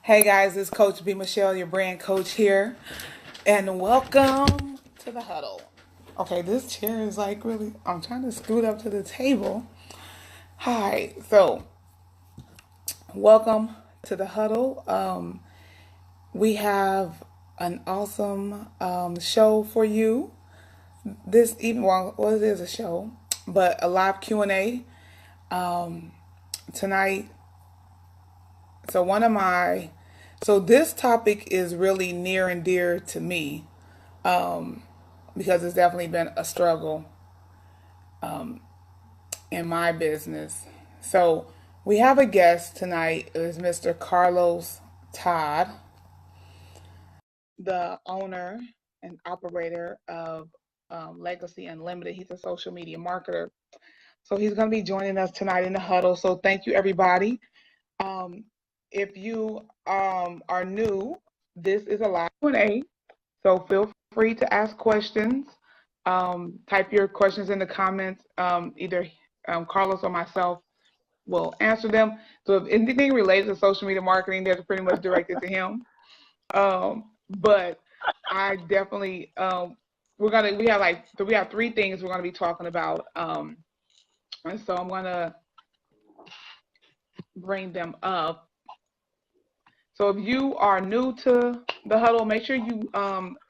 Hey guys, it's Coach B. Michelle, your brand coach here, and welcome to the huddle. Okay, this chair is like really, I'm trying to scoot up to the table. Hi, so welcome to the huddle. We have an awesome show for you this evening. Well, it is a show, but a live Q&A tonight. So this topic is really near and dear to me because it's definitely been a struggle in my business. So we have a guest tonight. It is Mr. Carlos Todd, the owner and operator of Legacy Unlimited. He's a social media marketer. So he's going to be joining us tonight in the huddle. So thank you, everybody. Um, if you are new, this is a live Q&A. So feel free to ask questions. Type your questions in the comments. Either Carlos or myself will answer them. So if anything related to social media marketing, that's pretty much directed to him. But I definitely we have three things we're gonna be talking about. And so I'm gonna bring them up. So if you are new to the huddle, make sure you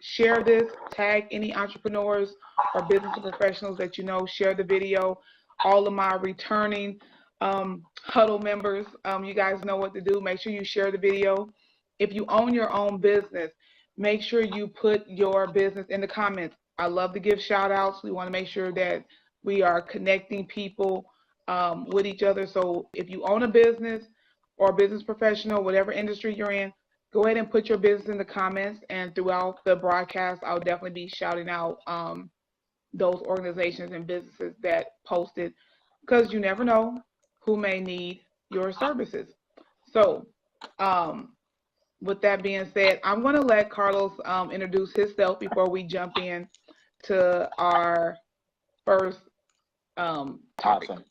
share this, tag any entrepreneurs or business professionals that you know, share the video. All of my returning huddle members, you guys know what to do. Make sure you share the video. If you own your own business, make sure you put your business in the comments. I love to give shout outs. We want to make sure that we are connecting people with each other. So if you own a business, or business professional, whatever industry you're in, go ahead and put your business in the comments. And throughout the broadcast, I'll definitely be shouting out those organizations and businesses that posted, because you never know who may need your services. So, with that being said, I'm going to let Carlos introduce himself before we jump in to our first topic. Awesome.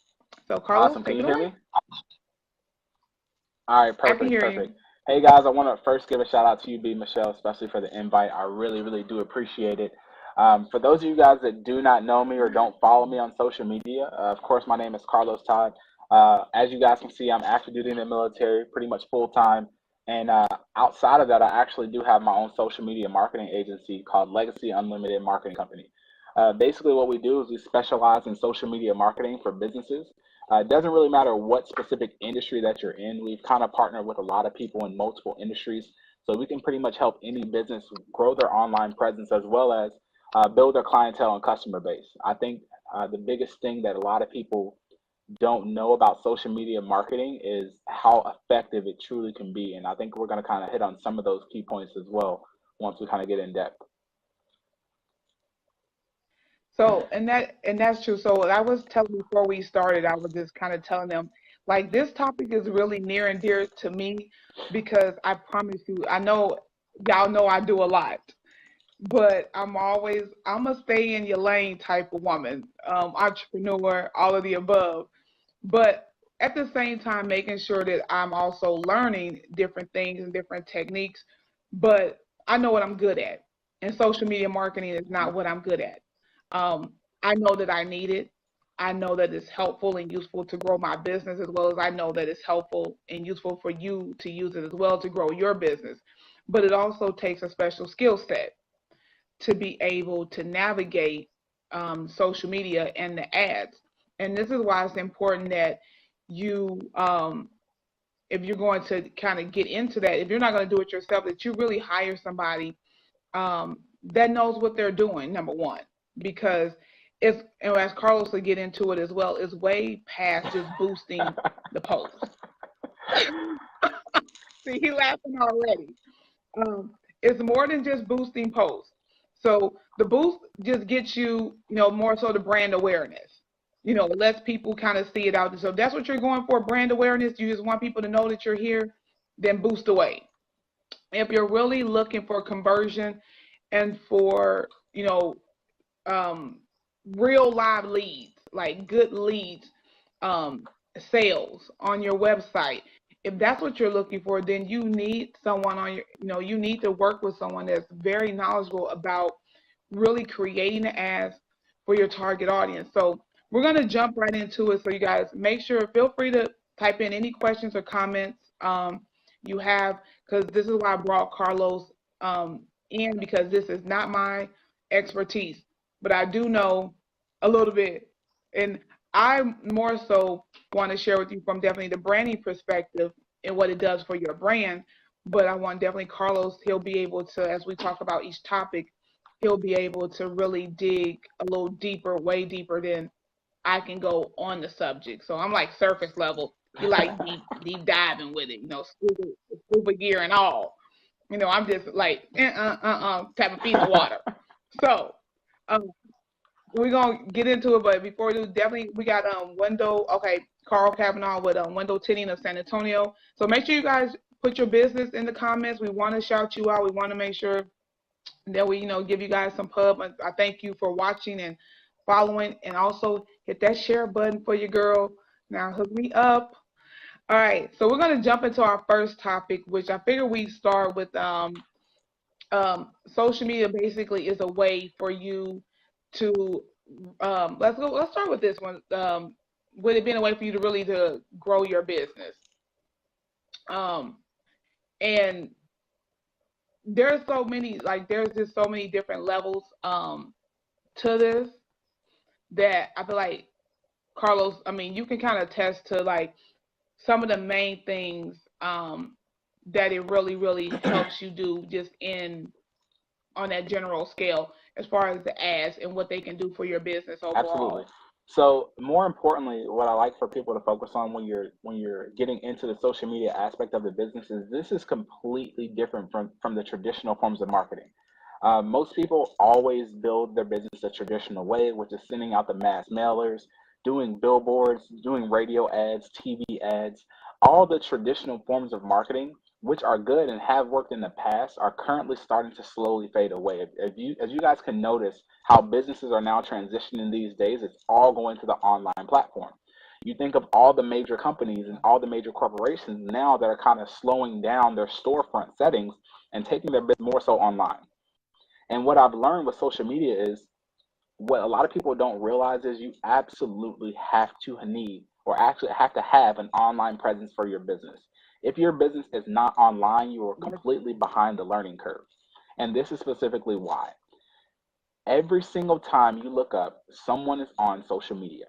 So, Carlos, Awesome. Can take you it hear away. me? All right, I can perfect, hear you. perfect. Hey guys, I want to first give a shout out to you, B. Michelle, especially for the invite. I really, really do appreciate it. For those of you guys that do not know me or don't follow me on social media, of course, my name is Carlos Todd. As you guys can see, I'm active duty in the military, pretty much full time. And outside of that, I actually do have my own social media marketing agency called Legacy Unlimited Marketing Company. Basically, what we do is we specialize in social media marketing for businesses. It doesn't really matter what specific industry that you're in. We've kind of partnered with a lot of people in multiple industries, so we can pretty much help any business grow their online presence as well as build their clientele and customer base. I think the biggest thing that a lot of people don't know about social media marketing is how effective it truly can be, and I think we're going to kind of hit on some of those key points as well once we kind of get in depth. So, and that's true. So I was telling before we started, I was just kind of telling them, like, this topic is really near and dear to me because I promise you, I know y'all know I do a lot, but I'm a stay in your lane type of woman, entrepreneur, all of the above. But at the same time, making sure that I'm also learning different things and different techniques. But I know what I'm good at, and social media marketing is not what I'm good at. I know that I need it. I know that it's helpful and useful to grow my business, as well as I know that it's helpful and useful for you to use it as well to grow your business. But it also takes a special skill set to be able to navigate social media and the ads. And this is why it's important that you, if you're going to kind of get into that, if you're not going to do it yourself, that you really hire somebody that knows what they're doing, number one, because it's, and as Carlos will get into it as well, it's way past just boosting the post. See, he laughing already. It's more than just boosting posts. So the boost just gets you, more so the brand awareness. It lets people kind of see it out. So if that's what you're going for, brand awareness. You just want people to know that you're here, then boost away. If you're really looking for conversion and for, um, real live leads, like good leads, um, sales on your website, if that's what you're looking for, then you need someone on your, you need to work with someone that's very knowledgeable about really creating the ads for your target audience. So we're going to jump right into it. So you guys make sure, feel free to type in any questions or comments you have, because this is why I brought Carlos in, because this is not my expertise, but I do know a little bit. And I more so want to share with you from definitely the branding perspective and what it does for your brand. But I want definitely Carlos, he'll be able to, as we talk about each topic, he'll be able to really dig a little deeper, way deeper than I can go on the subject. So I'm like surface level. He like deep diving with it, scuba gear and all. I'm just like type of feet in the water. So um, we're gonna get into it, but before we do, definitely we got Carl Kavanaugh with window tinting of San Antonio. So make sure you guys put your business in the comments. We want to shout you out. We want to make sure that we give you guys some pub. I thank you for watching and following, and also hit that share button for your girl. Now hook me up. All right, so we're gonna jump into our first topic, which I figure we start with social media basically is a way for you to let's start with this one. Would it be a way for you to really to grow your business? And there's so many, like there's just so many different levels to this that I feel like Carlos, I mean, you can kind of attest to like some of the main things that it really, really helps you do just on that general scale as far as the ads and what they can do for your business Absolutely. overall. So more importantly, what I like for people to focus on when you're getting into the social media aspect of the business is this is completely different from the traditional forms of marketing. Most people always build their business the traditional way, which is sending out the mass mailers, doing billboards, doing radio ads, TV ads. All the traditional forms of marketing, which are good and have worked in the past, are currently starting to slowly fade away. As you guys can notice, how businesses are now transitioning these days, it's all going to the online platform. You think of all the major companies and all the major corporations now that are kind of slowing down their storefront settings and taking their business more so online. And what I've learned with social media is what a lot of people don't realize is you absolutely have to need or actually have to have an online presence for your business. If your business is not online, you are completely behind the learning curve. And this is specifically why. Every single time you look up, someone is on social media,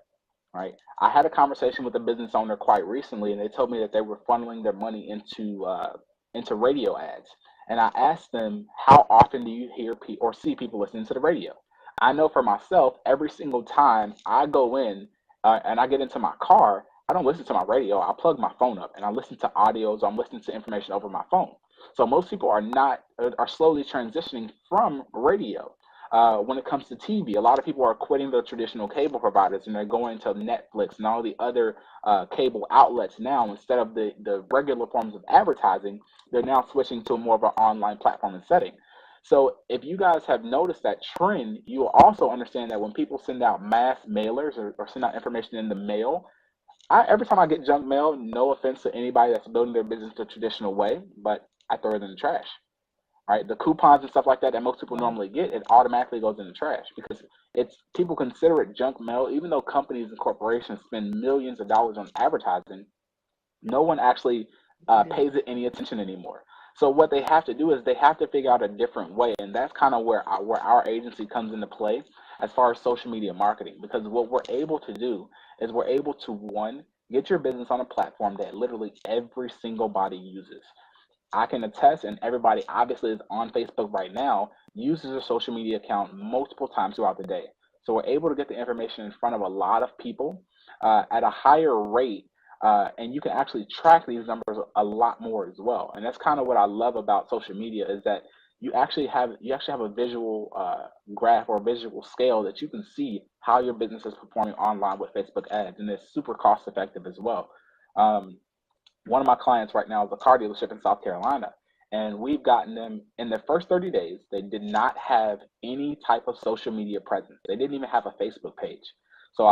right? I had a conversation with a business owner quite recently, and they told me that they were funneling their money into radio ads. And I asked them, how often do you hear or see people listening to the radio? I know for myself, every single time I go in and I get into my car, I don't listen to my radio. I plug my phone up and I listen to audios. I'm listening to information over my phone. So most people are slowly transitioning from radio. When it comes to TV, a lot of people are quitting the traditional cable providers and they're going to Netflix and all the other cable outlets now. Instead of the regular forms of advertising, they're now switching to more of an online platform and setting. So if you guys have noticed that trend, you will also understand that when people send out mass mailers or send out information in the mail, every time I get junk mail, no offense to anybody that's building their business the traditional way, but I throw it in the trash. Right, the coupons and stuff like that most people normally get, it automatically goes in the trash because it's people consider it junk mail, even though companies and corporations spend millions of dollars on advertising. No one actually pays it any attention anymore. So what they have to do is they have to figure out a different way, and that's kind of where our agency comes into play as far as social media marketing. Because what we're able to do is we're able to, one, get your business on a platform that literally every single body uses. I can attest, and everybody obviously is on Facebook right now, uses a social media account multiple times throughout the day. So we're able to get the information in front of a lot of people at a higher rate, and you can actually track these numbers a lot more as well. And that's kind of what I love about social media is that you actually have a visual graph or visual scale that you can see how your business is performing online with Facebook ads, and it's super cost effective as well. Um, One of my clients right now is a car dealership in South Carolina, and we've gotten them in their first 30 days. They did not have any type of social media presence. They didn't even have a Facebook page. So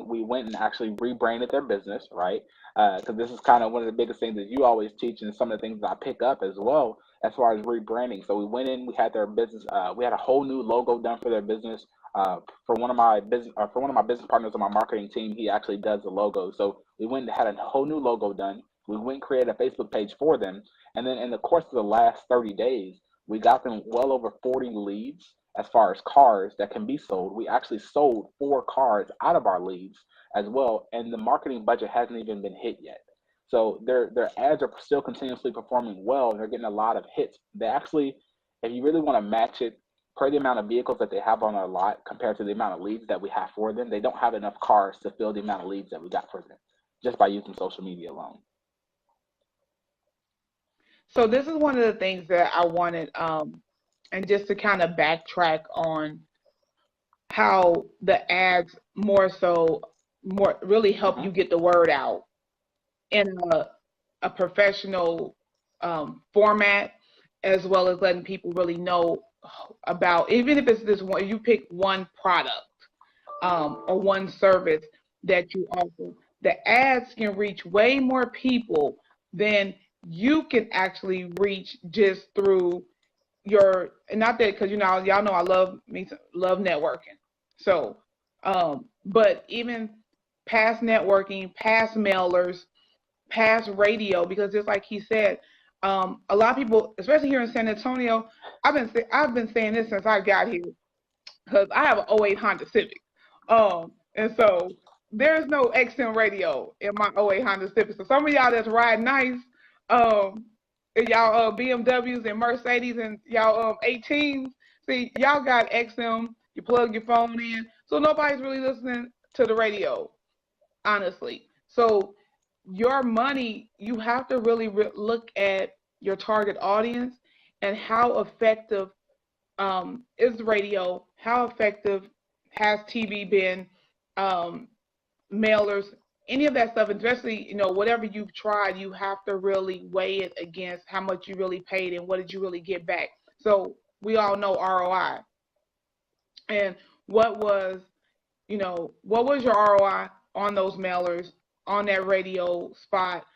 we went and actually rebranded their business, right? Because this is kind of one of the biggest things that you always teach, and some of the things that I pick up as well as far as rebranding. So we went in, we had their business, we had a whole new logo done for their business. For one of my business partners on my marketing team, he actually does the logo. So we went and had a whole new logo done. We went and created a Facebook page for them, and then in the course of the last 30 days, we got them well over 40 leads as far as cars that can be sold. We actually sold 4 cars out of our leads as well, and the marketing budget hasn't even been hit yet. So their ads are still continuously performing well, and they're getting a lot of hits. They actually, if you really want to match it per the amount of vehicles that they have on their lot compared to the amount of leads that we have for them, they don't have enough cars to fill the amount of leads that we got for them just by using social media alone. So this is one of the things that I wanted, and just to kind of backtrack on how the ads more really help Hmm. you get the word out in a professional format, as well as letting people really know about, even if it's this one, you pick one product or one service that you offer, the ads can reach way more people than you can actually reach just through your, and not that, because y'all know I love networking. So but even past networking, past mailers, past radio, because just like he said, a lot of people, especially here in San Antonio, I've been saying this since I got here, because I have an '08 Honda Civic, and so there's no XM radio in my '08 Honda Civic. So some of y'all that's riding nice, um, and y'all BMWs and Mercedes and y'all 18s, see y'all got XM. You plug your phone in, so nobody's really listening to the radio, honestly. So your money, you have to really look at your target audience and how effective is radio, how effective has TV been, um, mailers, any of that stuff, especially, whatever you've tried, you have to really weigh it against how much you really paid and what did you really get back. So we all know ROI. And what was, what was your ROI on those mailers, on that radio spot,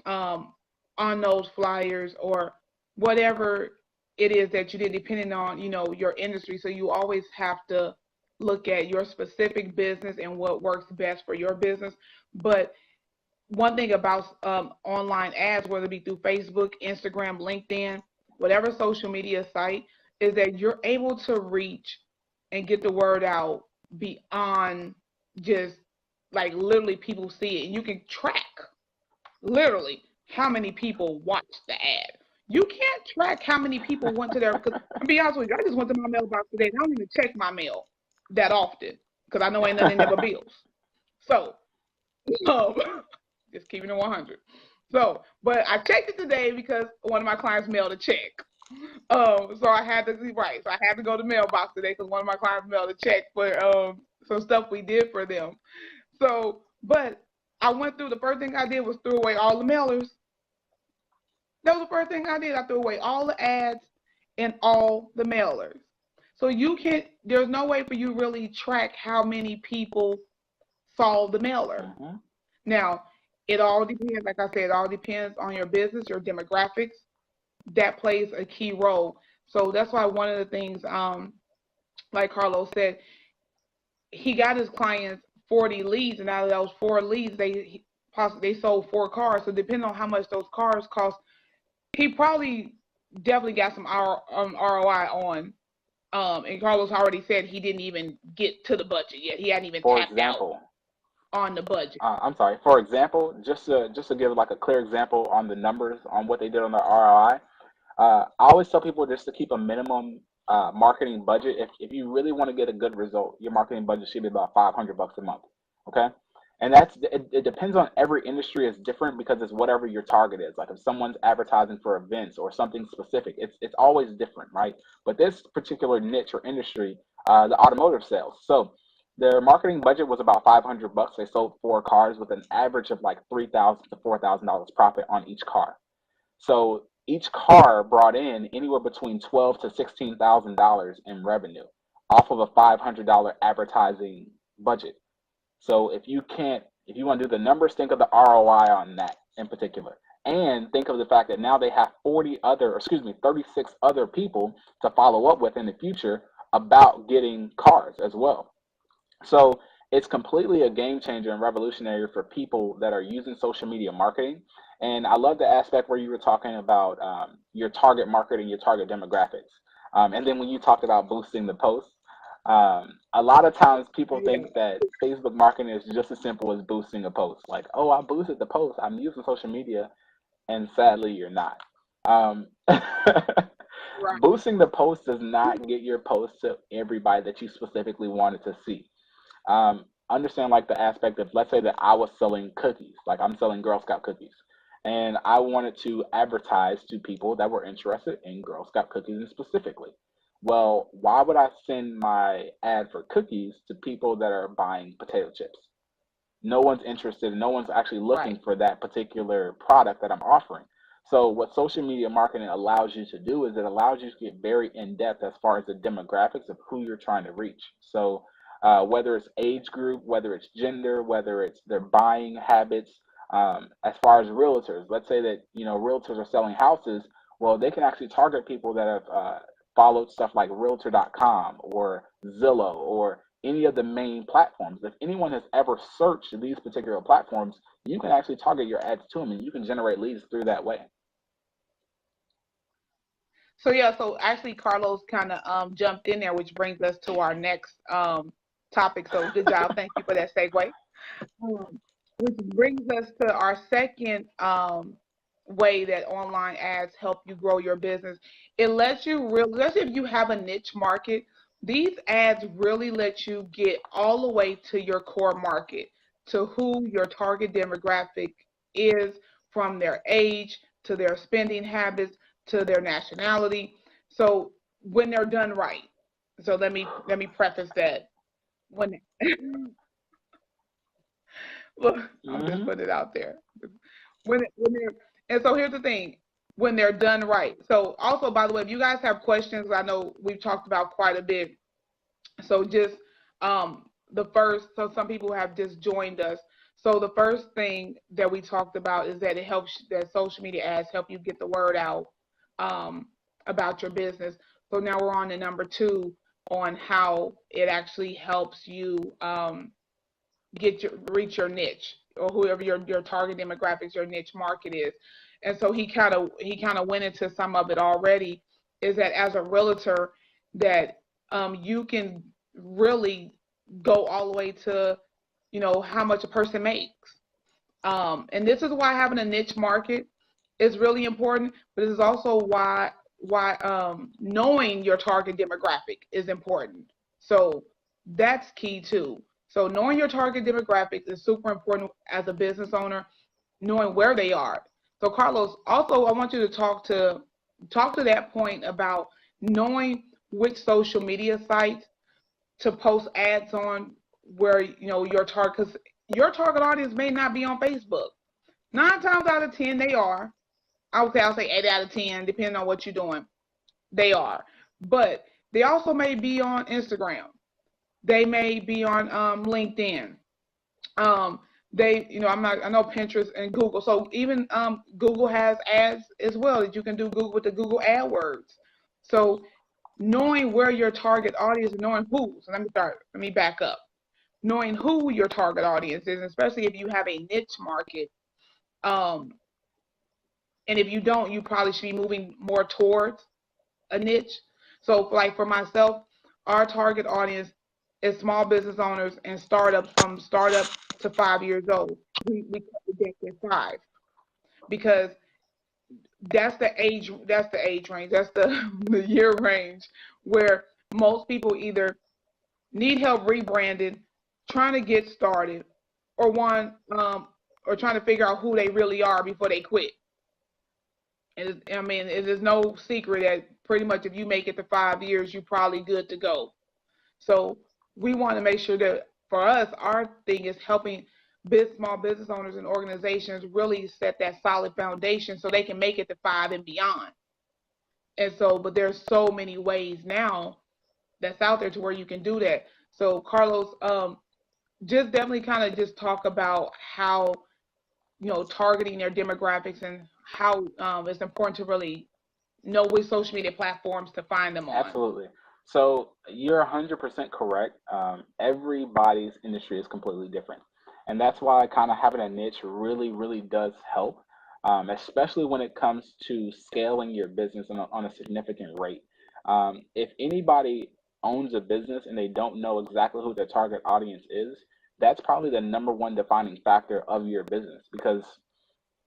um, on those flyers, or whatever it is that you did, depending on your industry. So you always have to look at your specific business and what works best for your business. But one thing about online ads, whether it be through Facebook, Instagram, LinkedIn, whatever social media site, is that you're able to reach and get the word out beyond just like literally people see it, and you can track literally how many people watched the ad. You can't track how many people went to their. Because to be honest with you, I just went to my mailbox today, and I don't even check my mail that often because I know ain't nothing in there but bills. So, um, just keeping it 100. So, but I checked it today because one of my clients mailed a check. So I had to right. So I had to go to the mailbox today because one of my clients mailed a check for some stuff we did for them. So, but I went through, the first thing I did was threw away all the mailers. That was the first thing I did. I threw away all the ads and all the mailers. So you can't, there's no way for you really track how many people saw the mailer. Hmm. Now, it all depends, like I said, it all depends on your business, your demographics. That plays a key role. So that's why one of the things, like Carlos said, he got his clients 40 leads, and out of those 4 leads, they sold 4 cars. So depending on how much those cars cost, he probably definitely got some ROI on. And Carlos already said he didn't even get to the budget yet. He hadn't even For tapped out example, on the budget. I'm sorry. For example, just to give like a clear example on the numbers on what they did on their ROI, I always tell people just to keep a minimum marketing budget. If you really want to get a good result, your marketing budget should be about $500 a month. Okay, and it depends on every industry is different because it's whatever your target is. Like if someone's advertising for events or something specific, it's always different, right? But this particular niche or industry, the automotive sales, so their marketing budget was about $500. They sold 4 cars with an average of like $3,000 to $4,000 profit on each car. So each car brought in anywhere between $12,000 to $16,000 in revenue off of a $500 advertising budget. So if you want to do the numbers, think of the ROI on that in particular. And think of the fact that now they have 36 other people to follow up with in the future about getting cars as well. So it's completely a game changer and revolutionary for people that are using social media marketing. And I love the aspect where you were talking about your target market and your target demographics. And then when you talked about boosting the posts, a lot of times people Yeah. think that Facebook marketing is just as simple as boosting a post. Like, oh, I boosted the post. I'm using social media, and sadly, you're not. Um, Right. boosting the post does not get your post to everybody that you specifically wanted to see. Understand like the aspect of, let's say that I was selling cookies, like I'm selling Girl Scout cookies, and I wanted to advertise to people that were interested in Girl Scout cookies specifically. Well, why would I send my ad for cookies to people that are buying potato chips? No one's interested, no one's actually looking Right. for that particular product that I'm offering. So what social media marketing allows you to do is it allows you to get very in depth as far as the demographics of who you're trying to reach. So whether it's age group, whether it's gender, whether it's their buying habits, as far as realtors, let's say that realtors are selling houses. Well, they can actually target people that have followed stuff like Realtor.com or Zillow or any of the main platforms. If anyone has ever searched these particular platforms, you can actually target your ads to them and you can generate leads through that way. So yeah, so actually Carlos kind of jumped in there, which brings us to our next topic. So good job, thank you for that segue. Which brings us to our second way that online ads help you grow your business. It lets you really, especially if you have a niche market, these ads really let you get all the way to your core market, to who your target demographic is, from their age to their spending habits to their nationality. So when they're done right. So let me preface that when look, I'm just Hmm. putting it out there. When they're, and so here's the thing, when they're done right. So also, by the way, if you guys have questions, I know we've talked about quite a bit. So just so some people have just joined us. So the first thing that we talked about is that it helps, that social media ads help you get the word out um, about your business. So now we're on to number two, on how it actually helps you reach your niche, or whoever your target demographics, your niche market is. And so he kind of went into some of it already. Is that as a realtor, that you can really go all the way to how much a person makes. And this is why having a niche market is really important, but this is also why knowing your target demographic is important. So that's key too. So knowing your target demographics is super important as a business owner, knowing where they are. So Carlos, also I want you to talk to that point about knowing which social media sites to post ads on, where your target audience may not be on Facebook. 9 times out of 10 they are. I'll say 8 out of 10, depending on what you're doing. They are. But they also may be on Instagram. They may be on LinkedIn. Um, I know Pinterest and Google. So even Google has ads as well that you can do Google with the Google AdWords. So knowing where your target audience, knowing who. So let me back up. Knowing who your target audience is, especially if you have a niche market. Um, and if you don't, you probably should be moving more towards a niche. So, like for myself, our target audience is small business owners and startups, from startup to 5 years old. We cut the deck at five, because that's the age range, that's the year range where most people either need help rebranding, trying to get started, or or trying to figure out who they really are before they quit. And I mean, it is no secret that pretty much if you make it to 5 years, you're probably good to go. So we want to make sure that for us, our thing is helping small business owners and organizations really set that solid foundation so they can make it to five and beyond. And so, but there's so many ways now that's out there to where you can do that. So, Carlos, just definitely kind of just talk about how, targeting their demographics and how it's important to really know which social media platforms to find them on. Absolutely. So you're 100% correct. Everybody's industry is completely different. And that's why kind of having a niche really, really does help, especially when it comes to scaling your business on a significant rate. If anybody owns a business and they don't know exactly who their target audience is, that's probably the number one defining factor of your business, because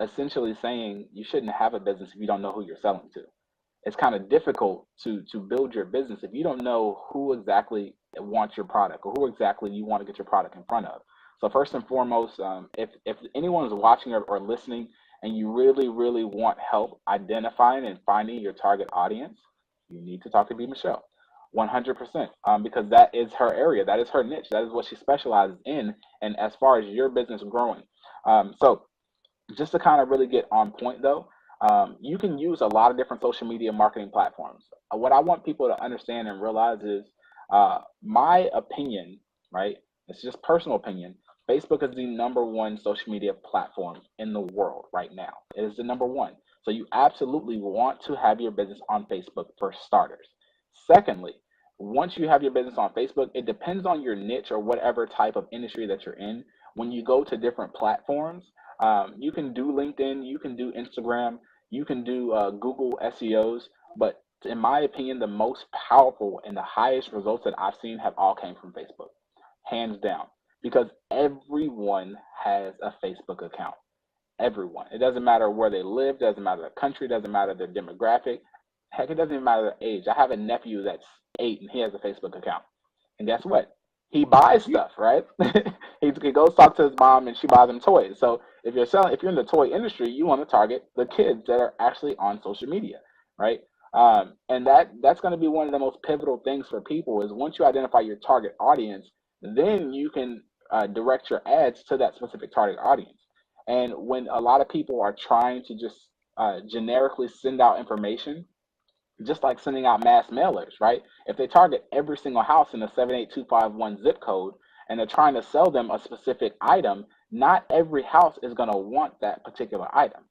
essentially saying you shouldn't have a business if you don't know who you're selling to. It's kind of difficult to build your business if you don't know who exactly wants your product or who exactly you want to get your product in front of. So first and foremost, if anyone is watching or listening and you really, really want help identifying and finding your target audience, you need to talk to B. Michelle. 100%, because that is her area, that is her niche, that is what she specializes in. And as far as your business growing, so just to kind of really get on point though, you can use a lot of different social media marketing platforms. What I want people to understand and realize is, my opinion, right? It's just personal opinion. Facebook is the number one social media platform in the world right now. It is the number one. So you absolutely want to have your business on Facebook for starters. Secondly, once you have your business on Facebook, it depends on your niche or whatever type of industry that you're in. When you go to different platforms, you can do LinkedIn, you can do Instagram, you can do Google SEOs, but in my opinion, the most powerful and the highest results that I've seen have all came from Facebook, hands down, because everyone has a Facebook account. Everyone. It doesn't matter where they live, doesn't matter the country, doesn't matter their demographic. Heck, it doesn't even matter their age. I have a nephew that's 8 and he has a Facebook account. And guess what? He buys stuff, right? He goes talk to his mom and she buys him toys. So if you're in the toy industry, you want to target the kids that are actually on social media, right? And that's going to be one of the most pivotal things for people is once you identify your target audience, then you can direct your ads to that specific target audience. And when a lot of people are trying to just generically send out information, just like sending out mass mailers, right? If they target every single house in the 78251 zip code and they're trying to sell them a specific item, not every house is going to want that particular item.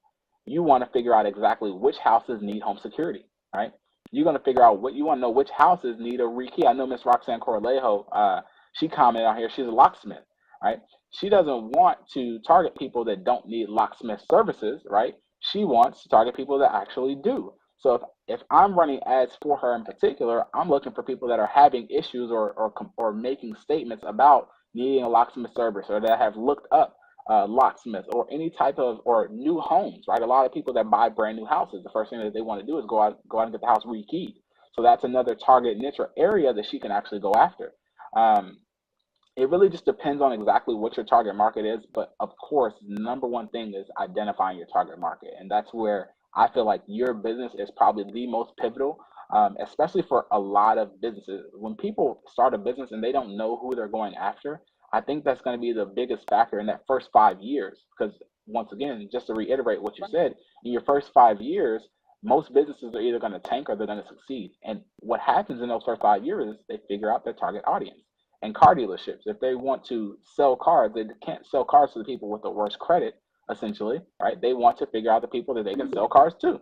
You want to figure out exactly which houses need home security, right? You're going to figure out what you want to know which houses need a rekey. I know Miss Roxanne Corlejo, she commented on here, she's a locksmith, right? She doesn't want to target people that don't need locksmith services, right? She wants to target people that actually do. So if I'm running ads for her in particular, I'm looking for people that are having issues or making statements about needing a locksmith service or that have looked up locksmiths or any type of or new homes, right? A lot of people that buy brand new houses, the first thing that they want to do is go out and get the house rekeyed. So that's another target niche or area that she can actually go after. Um, it really just depends on exactly what your target market is. But of course, number one thing is identifying your target market. And that's where I feel like your business is probably the most pivotal, especially for a lot of businesses. When people start a business and they don't know who they're going after, I think that's going to be the biggest factor in that first 5 years. Because once again, just to reiterate what you said, in your first 5 years, most businesses are either going to tank or they're going to succeed. And what happens in those first 5 years is they figure out their target audience. And car dealerships, if they want to sell cars, they can't sell cars to the people with the worst credit, essentially, right? They want to figure out the people that they can sell cars to.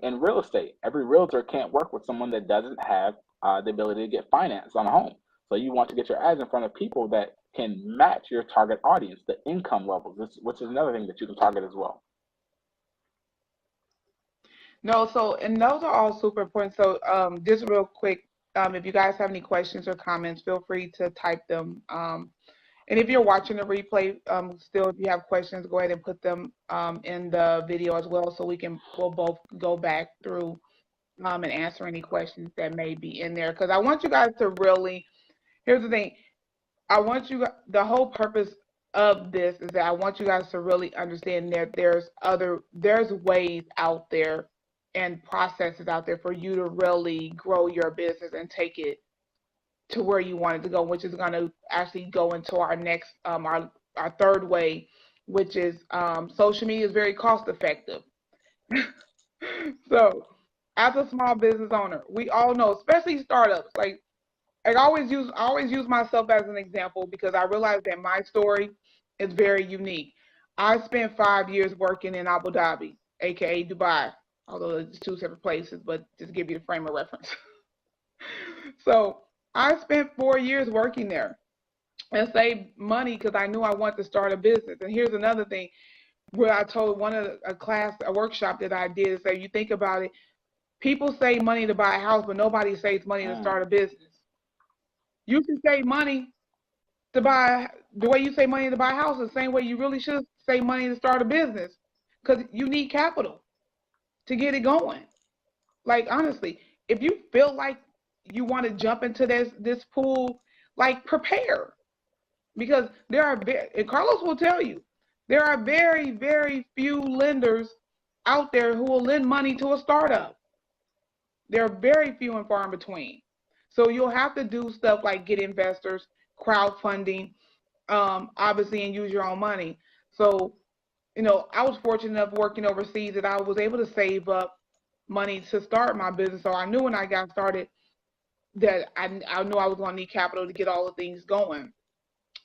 In real estate, every realtor can't work with someone that doesn't have the ability to get finance on a home. So you want to get your ads in front of people that can match your target audience, the income levels, which is another thing that you can target as well. No, so and those are all super important. So just real quick, if you guys have any questions or comments, feel free to type them. And if you're watching the replay, still, if you have questions, go ahead and put them in the video as well, so we'll both go back through and answer any questions that may be in there. Because I want you guys to really, here's the thing, the whole purpose of this is that I want you guys to really understand that there's ways out there and processes out there for you to really grow your business and take it to where you want it to go, which is going to actually go into our next our third way, which is social media is very cost effective. So as a small business owner, we all know, especially startups, like I always use myself as an example because I realize that my story is very unique. I spent 5 years working in Abu Dhabi, aka Dubai, although it's two separate places, but just to give you the frame of reference. So I spent 4 years working there and saved money because I knew I wanted to start a business. And here's another thing where I told one of a workshop that I did is that you think about it, people save money to buy a house, but nobody saves money to Mm, start a business. You can save money to buy the way you save money to buy a house, the same way you really should save money to start a business, because you need capital to get it going. Like honestly, if you feel like you want to jump into this pool, like prepare because there are and Carlos will tell you there are very few lenders out there who will lend money to a startup. They're very few and far in between. So you'll have to do stuff like get investors, crowdfunding, obviously, and use your own money. So, I was fortunate enough working overseas that I was able to save up money to start my business. So I knew when I got started that I knew I was going to need capital to get all the things going.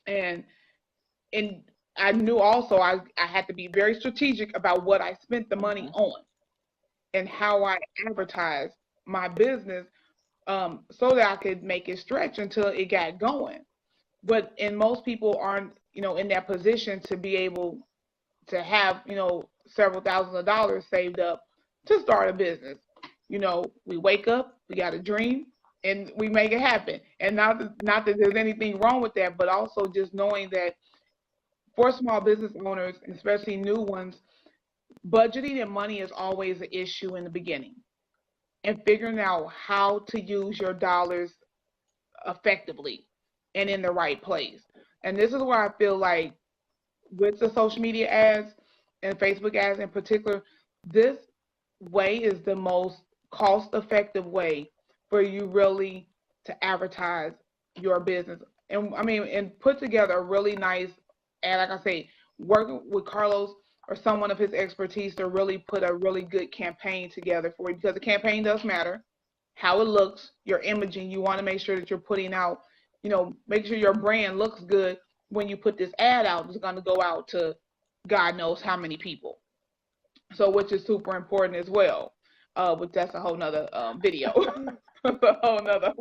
And and I knew also I had to be very strategic about what I spent the money mhm. on and how I advertised my business, so that I could make it stretch until it got going. And most people aren't, in that position to be able to have, several thousands of dollars saved up to start a business. We wake up, we got a dream, and we make it happen. And not that there's anything wrong with that, but also just knowing that for small business owners, especially new ones, budgeting and money is always an issue in the beginning. And figuring out how to use your dollars effectively and in the right place. And this is where I feel like with the social media ads and Facebook ads in particular, this way is the most cost effective way for you really to advertise your business. And I mean, and put together a really nice ad, like I say, working with Carlos or someone of his expertise to really put a really good campaign together for you because the campaign does matter. How it looks, your imaging, you want to make sure that you're putting out, make sure your brand looks good when you put this ad out. It's going to go out to God knows how many people. So, which is super important as well. But that's a whole nother video. That's a whole nother.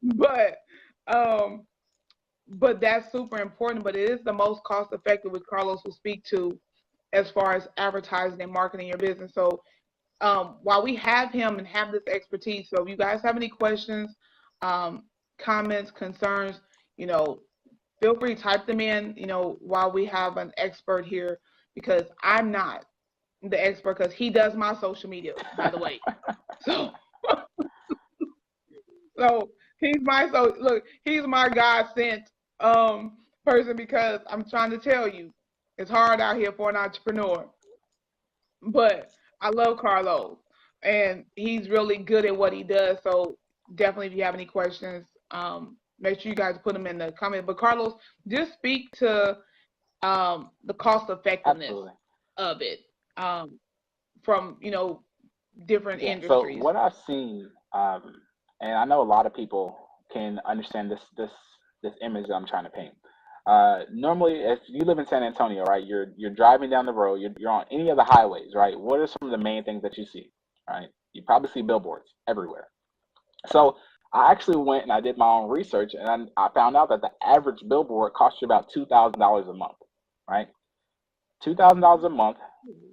But um, but that's super important. But it is the most cost effective, which Carlos will speak to as far as advertising and marketing your business. So while we have him and have this expertise, so if you guys have any questions, um, comments, concerns, you know, feel free to type them in, while we have an expert here, because I'm not the expert because he does my social media, by the way. So, so he's my God sent person because I'm trying to tell you, it's hard out here for an entrepreneur. But I love Carlos, and he's really good at what he does. So definitely, if you have any questions, make sure you guys put them in the comments. But Carlos, just speak to the cost effectiveness Absolutely. of it, from different Yeah. So industries. what I've seen, and I know a lot of people can understand this image that I'm trying to paint. Normally, if you live in San Antonio, right, you're driving down the road, you're on any of the highways, right? What are some of the main things that you see, right? You probably see billboards everywhere. So I actually went and I did my own research, and I found out that the average billboard costs you about $2,000 a month, right? $2,000 a month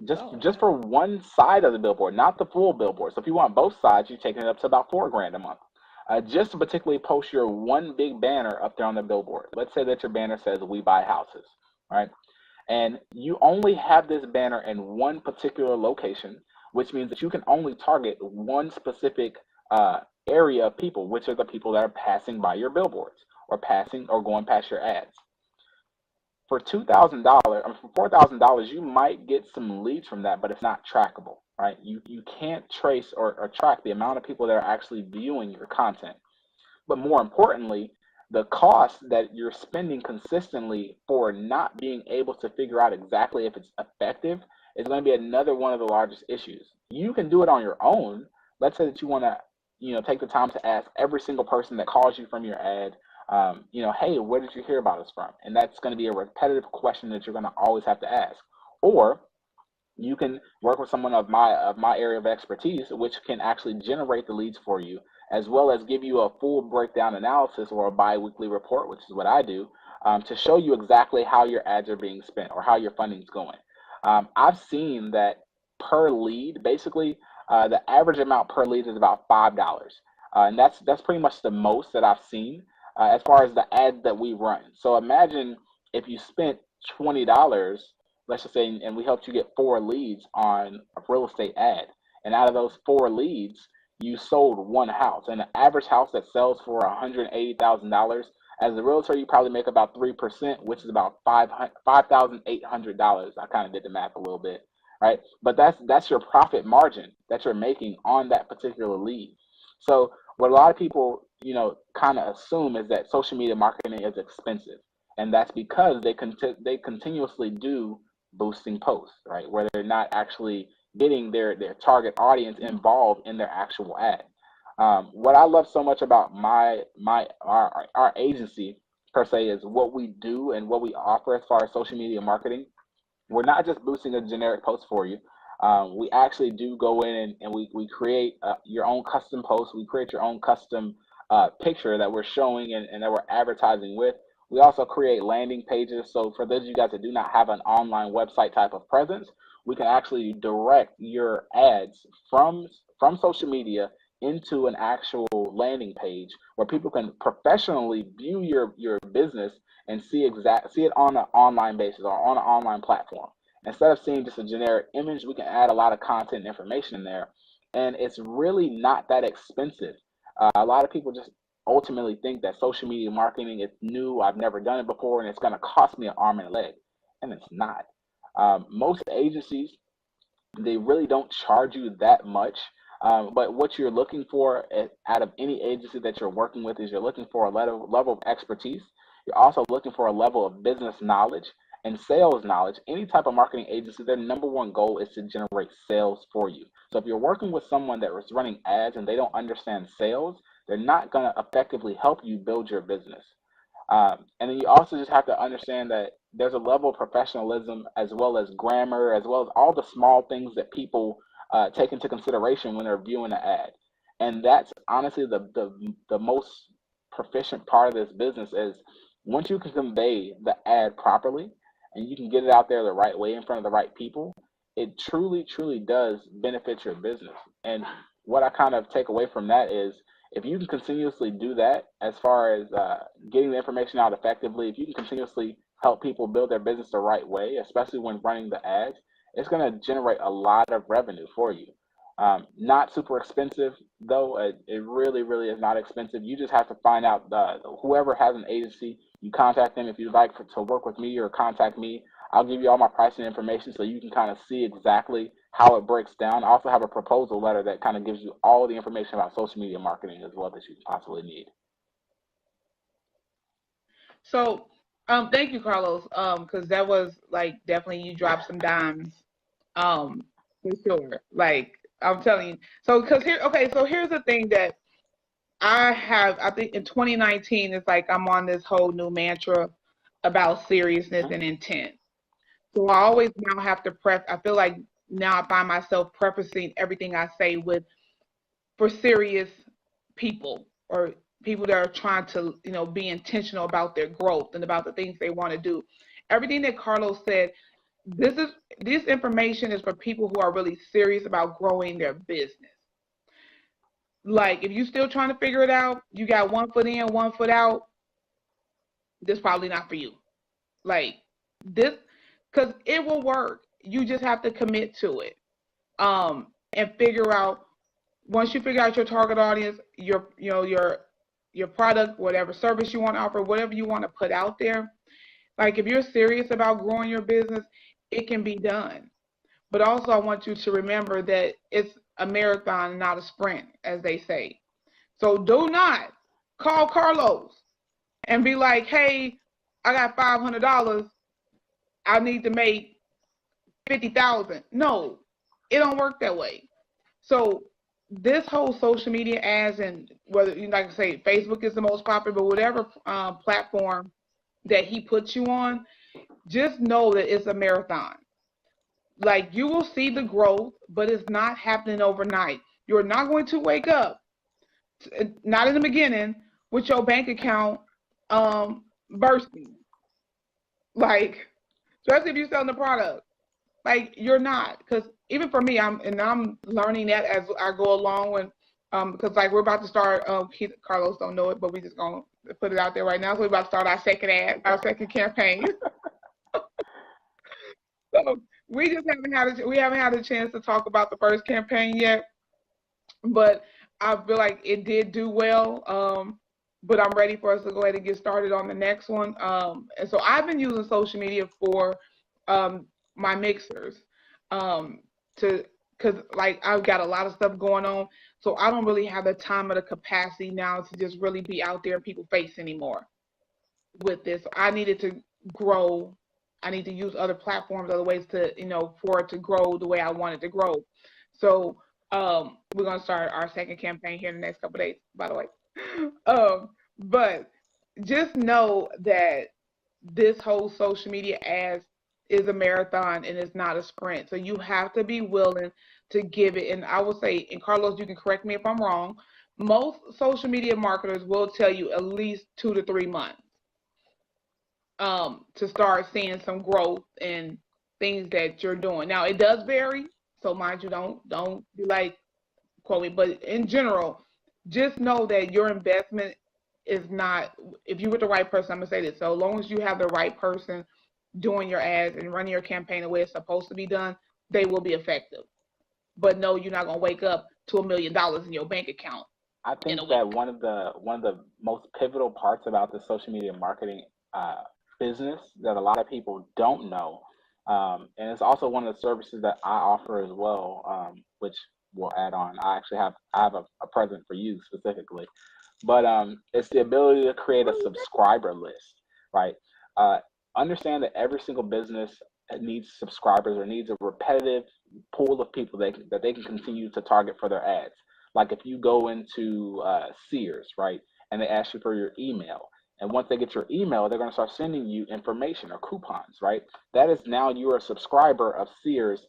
Oh, just for one side of the billboard, not the full billboard. So if you want both sides, you're taking it up to about 4 grand a month. Just to particularly post your one big banner up there on the billboard. Let's say that your banner says "We buy houses," right? And you only have this banner in one particular location, which means that you can only target one specific area of people, which are the people that are passing by your billboards or passing or going past your ads. For $2,000, I mean, for $4,000, you might get some leads from that, but it's not trackable, right? You can't trace or track the amount of people that are actually viewing your content. But more importantly, the cost that you're spending consistently for not being able to figure out exactly if it's effective is going to be another one of the largest issues. You can do it on your own. Let's say that you want to, take the time to ask every single person that calls you from your ad, hey, where did you hear about us from? And that's going to be a repetitive question that you're going to always have to ask. Or you can work with someone of my area of expertise, which can actually generate the leads for you, as well as give you a full breakdown analysis or a bi-weekly report, which is what I do, to show you exactly how your ads are being spent or how your funding is going. I've seen that per lead, basically, the average amount per lead is about $5, and that's pretty much the most that I've seen as far as the ads that we run. So imagine if you spent $20, let's just say, and we helped you get 4 leads on a real estate ad, and out of those 4 leads, you sold 1 house, and the average house that sells for $180,000. As a realtor, you probably make about 3%, which is about $5,800. I kind of did the math a little bit, right? But that's your profit margin that you're making on that particular lead. So what a lot of people, kind of assume is that social media marketing is expensive, and that's because they continuously do boosting posts, right, where they're not actually getting their target audience involved in their actual ad. What I love so much about our agency per se is what we do and what we offer as far as social media marketing. We're not just boosting a generic post for you. We actually do go in and we create your own custom post. We create your own custom picture that we're showing and that we're advertising with. We also create landing pages. So for those of you guys that do not have an online website type of presence, we can actually direct your ads from social media into an actual landing page where people can professionally view your business and see it on an online basis or on an online platform. Instead of seeing just a generic image, we can add a lot of content and information in there, and it's really not that expensive. A lot of people just ultimately think that social media marketing is new, I've never done it before, and it's going to cost me an arm and a leg, and it's not. Most agencies, they really don't charge you that much. But what you're looking for out of any agency that you're working with is you're looking for a level of expertise. You're also looking for a level of business knowledge and sales knowledge. Any type of marketing agency, their number one goal is to generate sales for you. So if you're working with someone that is running ads and they don't understand sales, they're not going to effectively help you build your business. And then you also just have to understand that there's a level of professionalism as well as grammar, as well as all the small things that people take into consideration when they're viewing an ad. And that's honestly the most proficient part of this business is once you can convey the ad properly and you can get it out there the right way in front of the right people, it truly, truly does benefit your business. And what I kind of take away from that is if you can continuously do that as far as getting the information out effectively, if you can continuously help people build their business the right way, especially when running the ads, it's going to generate a lot of revenue for you. Not super expensive, though. It really, really is not expensive. You just have to find out whoever has an agency, you contact them. If you'd like to work with me or contact me, I'll give you all my pricing information so you can kind of see exactly how it breaks down. I also have a proposal letter that kind of gives you all the information about social media marketing as well that you possibly need. So, thank you, Carlos. Because that was like definitely you dropped some dimes. For sure. Like I'm telling you. So, so here's the thing that I think in 2019, it's like I'm on this whole new mantra about seriousness and intent. So I always now have to I feel like now I find myself prefacing everything I say with for serious people or people that are trying to, be intentional about their growth and about the things they want to do. Everything that Carlos said, this information is for people who are really serious about growing their business. Like if you're still trying to figure it out, you got 1 foot in, 1 foot out, this probably not for you. Like this, because it will work. You just have to commit to it. And figure out once you figure out your target audience, your product, whatever service you want to offer, whatever you want to put out there. Like if you're serious about growing your business, it can be done. But also I want you to remember that it's a marathon, not a sprint, as they say. So do not call Carlos and be like, hey, I got $500. I need to make 50,000. No, it don't work that way. So this whole social media ads, and whether you like I say Facebook is the most popular, but whatever platform that he puts you on, just know that it's a marathon. Like you will see the growth, but it's not happening overnight. You're not going to wake up, not in the beginning, with your bank account bursting. Like, especially if you're selling the product. Like you're not, because even for me, I'm learning that as I go along. When because like we're about to start. Carlos don't know it, but we just gonna put it out there right now. So we're about to start our second ad, our second campaign. So we haven't had a chance to talk about the first campaign yet, but I feel like it did do well. But I'm ready for us to go ahead and get started on the next one. And so I've been using social media for um, my mixers to because like I've got a lot of stuff going on, so I don't really have the time or the capacity now to just really be out there in people's face anymore with this. I needed to grow. I need to use other platforms, other ways to, for it to grow the way I want it to grow. So we're gonna start our second campaign here in the next couple of days, by the way. But just know that this whole social media ads is a marathon and it's not a sprint. So you have to be willing to give it. And I will say, and Carlos, you can correct me if I'm wrong, most social media marketers will tell you at least 2 to 3 months to start seeing some growth in things that you're doing. Now it does vary, so mind you, don't be like quote me, but in general, just know that your investment is not. If you with the right person, I'm gonna say this. So long as you have the right person doing your ads and running your campaign the way it's supposed to be done, they will be effective. But no, you're not gonna wake up to $1 million in your bank account I in a think that week. one of the most pivotal parts about the social media marketing uh, business that a lot of people don't know, and it's also one of the services that I offer as well, which we'll add on. I have a present for you specifically, but it's the ability to create a subscriber list, right? Uh, Understand that every single business needs subscribers or needs a repetitive pool of people that they can continue to target for their ads. Like if you go into Sears, right, and they ask you for your email, and once they get your email, they're going to start sending you information or coupons, right? That is now you're a subscriber of Sears,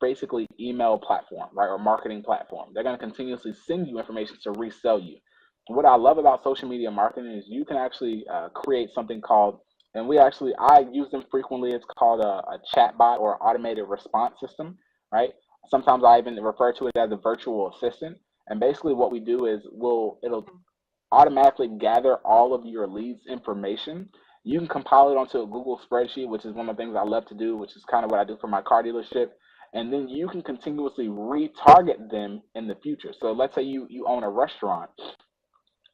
basically email platform, right, or marketing platform. They're going to continuously send you information to resell you. What I love about social media marketing is you can actually create something called, and I use them frequently. It's called a chat bot or automated response system, right? Sometimes I even refer to it as a virtual assistant. And basically, what we do is it'll automatically gather all of your leads information. You can compile it onto a Google spreadsheet, which is one of the things I love to do, which is kind of what I do for my car dealership. And then you can continuously retarget them in the future. So let's say you own a restaurant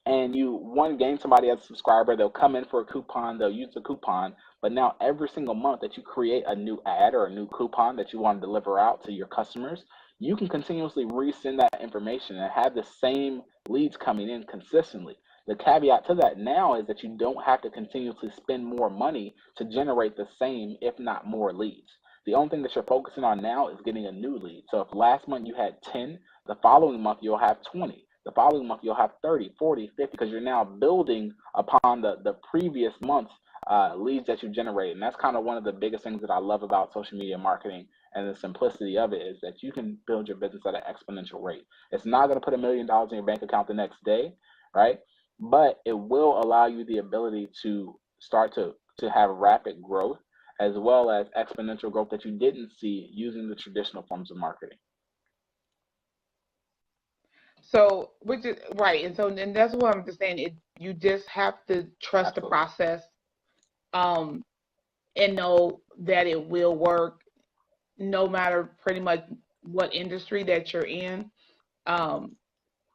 and you one gain somebody as a subscriber, they'll come in for a coupon, they'll use the coupon, but now every single month that you create a new ad or a new coupon that you want to deliver out to your customers, you can continuously resend that information and have the same leads coming in consistently. The caveat to that now is that you don't have to continuously spend more money to generate the same, if not more leads. The only thing that you're focusing on now is getting a new lead. So if last month you had 10, the following month you'll have 20. The following month you'll have 30, 40, 50, because you're now building upon the previous month's leads that you generate. And that's kind of one of the biggest things that I love about social media marketing and the simplicity of it is that you can build your business at an exponential rate. It's not going to put $1 million in your bank account the next day, right? But it will allow you the ability to start to have rapid growth as well as exponential growth that you didn't see using the traditional forms of marketing. So, which is right, and so and that's what I'm just saying. You just have to trust the Absolutely. process, um, and know that it will work, no matter pretty much what industry that you're in. Um,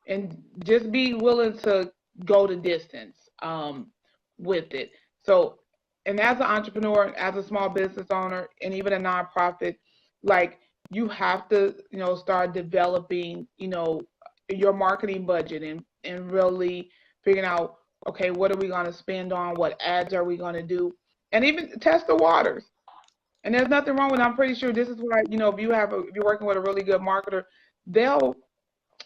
and just be willing to go the distance with it. So, and as an entrepreneur, as a small business owner, and even a nonprofit, like you have to, start developing, your marketing budget and really figuring out, okay, what are we going to spend on? What ads are we going to do? And even test the waters. And there's nothing wrong with. I'm pretty sure this is why if you're working with a really good marketer, they'll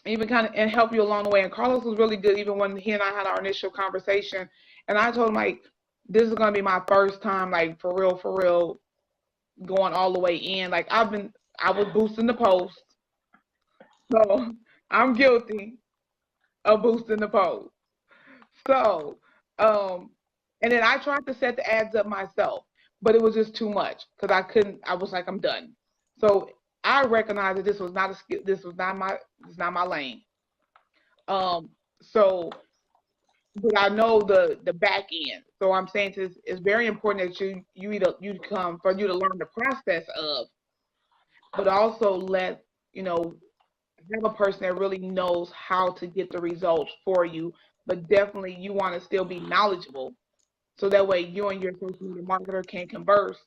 even kind of and help you along the way. And Carlos was really good, even when he and I had our initial conversation. And I told him like, this is gonna be my first time, like for real, going all the way in. Like I was boosting the post, so I'm guilty of boosting the post. So, um, and then I tried to set the ads up myself, but it was just too much because I couldn't. I was like, I'm done. So I recognized that this was not a skill. This is not my lane. Um, so, but I know the back end. So I'm saying it's very important that you come for you to learn the process of, but also let you know have a person that really knows how to get the results for you. But definitely you want to still be knowledgeable so that way you and your social media marketer can converse,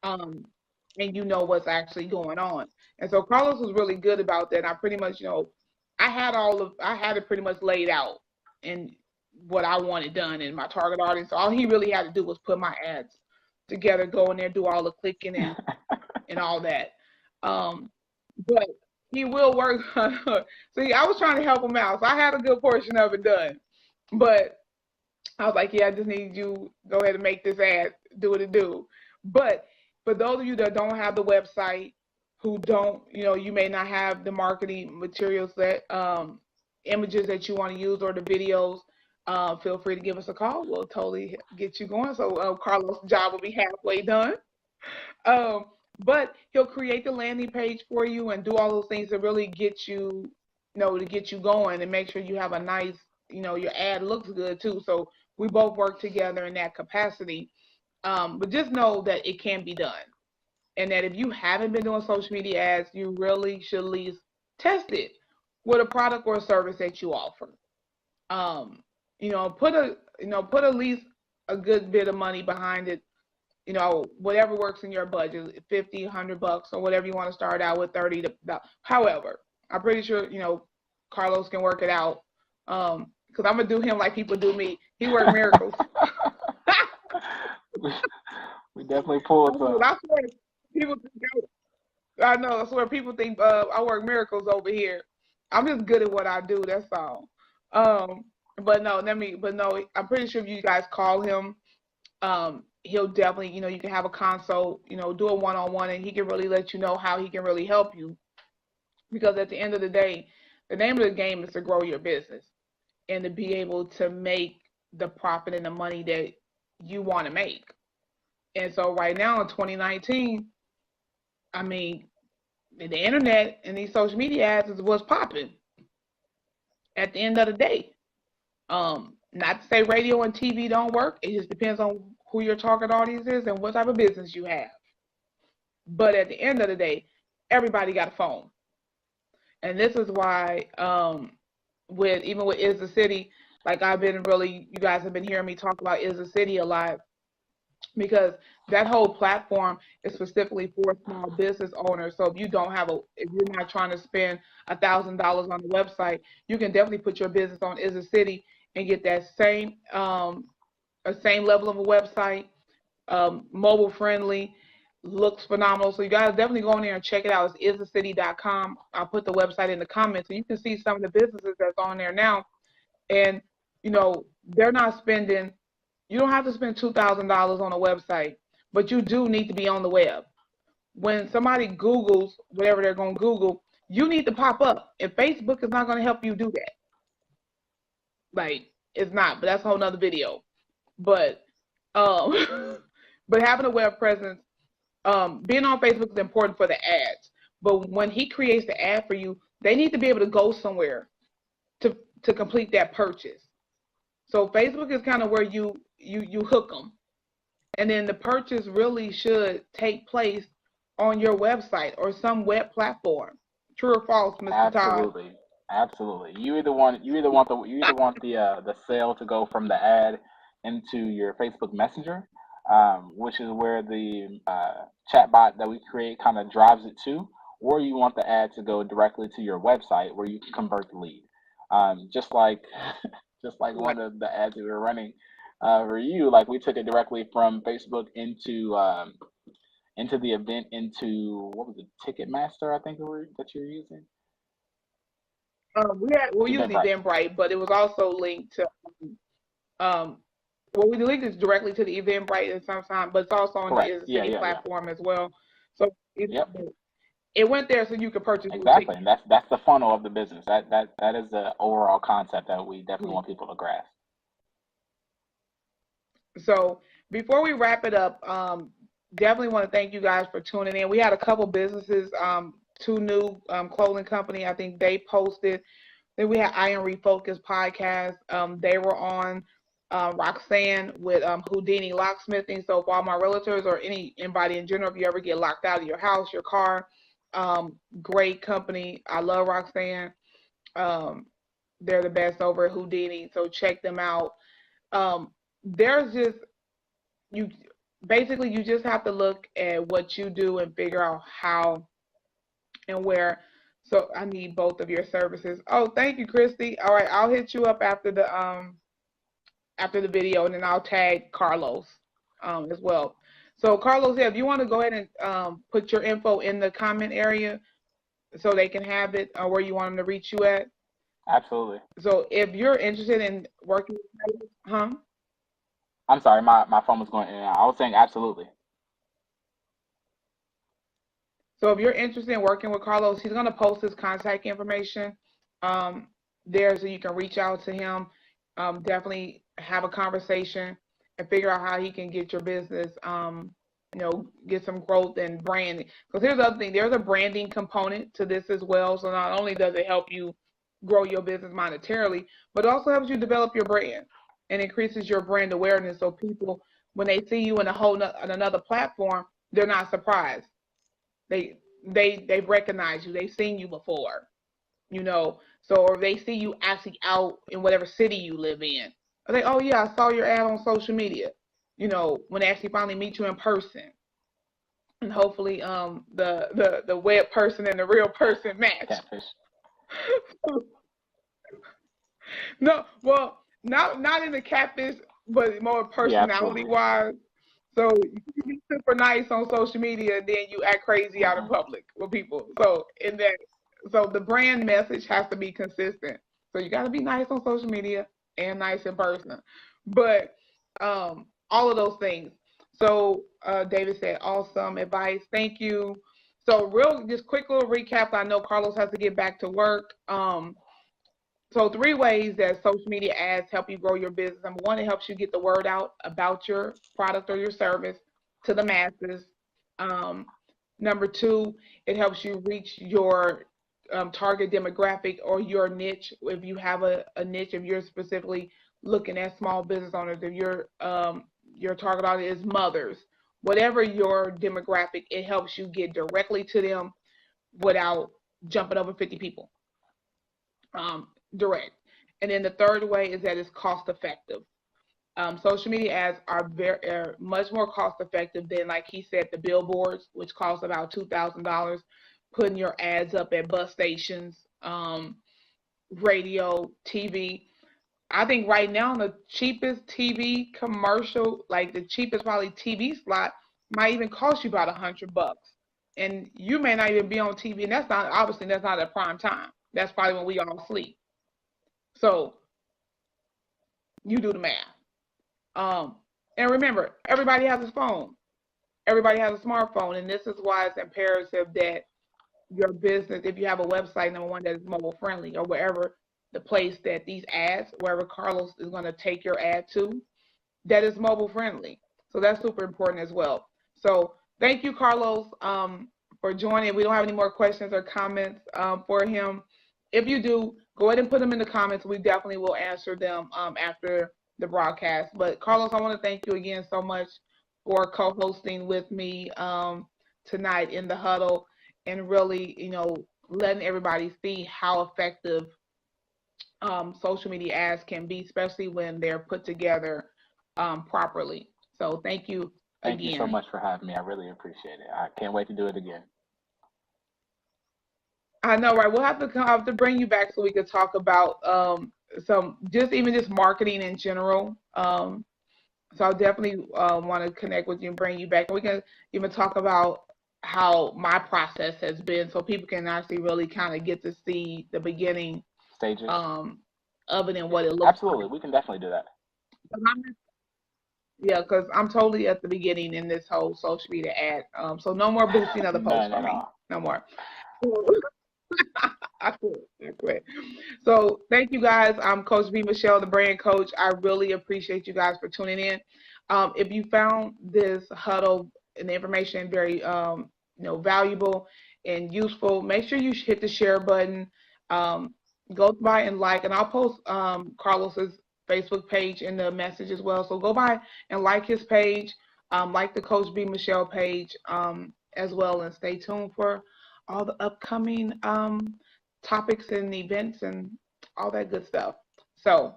um, and you know what's actually going on. And so Carlos was really good about that. And I pretty much, I had it pretty much laid out and what I wanted done in my target audience. So all he really had to do was put my ads together, go in there, do all the clicking and all that. Um, but he will work. See, I was trying to help him out, so I had a good portion of it done. But I was like, yeah, I just need you go ahead and make this ad, do what it do. But for those of you that don't have the website, who don't, you may not have the marketing materials that images that you want to use or the videos, feel free to give us a call. We'll totally get you going. So Carlos' job will be halfway done. Um, but he'll create the landing page for you and do all those things to really get you, to get you going and make sure you have a nice, your ad looks good too. So we both work together in that capacity. But just know that it can be done. And that if you haven't been doing social media ads, you really should at least test it with a product or a service that you offer. Um, put at least a good bit of money behind it, whatever works in your budget, 50, $100 or whatever you want to start out with, 30 to, however, I'm pretty sure, Carlos can work it out. Cause I'm gonna do him like people do me. He worked miracles. We definitely pulled some. I swear, people think I know. I swear, people think I work miracles over here. I'm just good at what I do. That's all. Um, but no, I'm pretty sure if you guys call him, he'll definitely, you can have a consult, do a one-on-one, and he can really let you know how he can really help you. Because at the end of the day, the name of the game is to grow your business and to be able to make the profit and the money that you want to make. And so right now in 2019, I mean, the internet and these social media ads is what's popping at the end of the day. Not to say radio and TV don't work. It just depends on who your target audience is and what type of business you have. But at the end of the day, everybody got a phone. And this is why with Is the City, like you guys have been hearing me talk about Is the City a lot, because that whole platform is specifically for small business owners. So if you're not trying to spend $1,000 on the website, you can definitely put your business on Is a City and get that same level of a website, mobile friendly, looks phenomenal. So you guys definitely go in there and check it out. It's isthecity.com. I'll put the website in the comments, so you can see some of the businesses that's on there now. And they're not spending. You don't have to spend $2,000 on a website, but you do need to be on the web. When somebody Googles whatever they're going to Google, you need to pop up. And Facebook is not going to help you do that. Like, it's not, but that's a whole nother video. But but having a web presence, being on Facebook is important for the ads. But when he creates the ad for you, they need to be able to go somewhere to complete that purchase. So Facebook is kind of where you hook them, and then the purchase really should take place on your website or some web platform. True or false, Mr. Todd? Absolutely, absolutely. You either want the sale to go from the ad into your Facebook Messenger, which is where the chatbot that we create kind of drives it to, or you want the ad to go directly to your website where you can convert the lead. Just like just like Right. one of the ads that we were running for you, like we took it directly from Facebook into the event, into what was it, Ticketmaster, I think that you're using. we used Eventbrite. Eventbrite, but it was also linked to um, well, we linked it directly to the Eventbrite at some time, but it's also on the Correct. Is the Yeah, City yeah, yeah. platform as well. So Yep. it went there so you could purchase your Exactly. And ticket. that's the funnel of the business. That is the overall concept that we definitely want people to grasp. So before we wrap it up, definitely want to thank you guys for tuning in. We had a couple businesses, two new clothing company. I think they posted. Then we had Iron Refocus podcast. They were on Roxanne with Houdini locksmithing. So for all my realtors or anybody in general, if you ever get locked out of your house, your car, great company. I love Roxanne. Um, they're the best over at Houdini. So check them out. There's just you basically you just have to look at what you do and figure out how and where. So I need both of your services. Oh, thank you, Christy. All right, I'll hit you up after the video, and then I'll tag Carlos as well. So Carlos, yeah, if you want to go ahead and put your info in the comment area so they can have it where you want them to reach you at. Absolutely. So if you're interested in working, huh? I'm sorry, my phone was going in and out. I was saying absolutely. So if you're interested in working with Carlos, he's going to post his contact information um, there so you can reach out to him. Definitely have a conversation and figure out how he can get your business, get some growth and branding. Because here's the other thing, there's a branding component to this as well. So not only does it help you grow your business monetarily, but it also helps you develop your brand and increases your brand awareness. So people, when they see you in on another platform, they're not surprised. They they've recognized you. They've seen you before, So or they see you actually out in whatever city you live in. They, oh yeah, I saw your ad on social media. When they actually finally meet you in person, and hopefully the web person and the real person match. Catfish. No, well, not in the catfish, but more Yeah, personality absolutely. wise. So you can be super nice on social media, and then you act crazy out in Hmm. public with people. So the brand message has to be consistent. So you got to be nice on social media and nice in person. But all of those things. So David said, awesome advice. Thank you. So just quick little recap. I know Carlos has to get back to work. So 3 ways that social media ads help you grow your business. Number one, it helps you get the word out about your product or your service to the masses. Um, Number two, it helps you reach your target demographic or your niche. If you have a niche, if you're specifically looking at small business owners, if your target audience is mothers, whatever your demographic, it helps you get directly to them without jumping over 50 people. Direct. And then the third way is that it's cost effective. Social media ads are much more cost effective than, like he said, the billboards, which cost about $2,000. Putting your ads up at bus stations, radio, TV. I think right now the cheapest TV commercial, like the cheapest probably TV slot, might even cost you about $100, and you may not even be on TV. And that's not at prime time. That's probably when we all sleep. So you do the math. Um, and remember, everybody has a phone. Everybody has a smartphone, and this is why it's imperative that your business, if you have a website, number one, that is mobile friendly, or wherever the place that these ads, wherever Carlos is going to take your ad to, that is mobile friendly. So that's super important as well. So thank you, Carlos, for joining. We don't have any more questions or comments for him. If you do, go ahead and put them in the comments. We definitely will answer them after the broadcast. But Carlos, I want to thank you again so much for co-hosting with me tonight in the huddle, and really, letting everybody see how effective social media ads can be, especially when they're put together properly. So thank you Thank you so again. much for having me. I really appreciate it. I can't wait to do it again. I know, right? We'll have to bring you back so we could talk about some just marketing in general. So I definitely want to connect with you and bring you back, and we can even talk about how my process has been, so people can actually really kind of get to see the beginning stages. Of it and what it looks Absolutely, like. we can definitely do that. Yeah, because I'm totally at the beginning in this whole social media ad. So no more boosting other posts None for at me. all. No more. I quit. I quit. So thank you guys. I'm Coach B Michelle, the brand coach. I really appreciate you guys for tuning in. If you found this huddle and the information very valuable and useful, make sure you hit the share button. Um, go by and like, and I'll post Carlos's Facebook page in the message as well. So go by and like his page, like the Coach B Michelle page as well, and stay tuned for all the upcoming topics and events and all that good stuff. So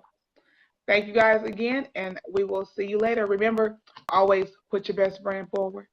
thank you guys again, and we will see you later. Remember, always put your best brand forward.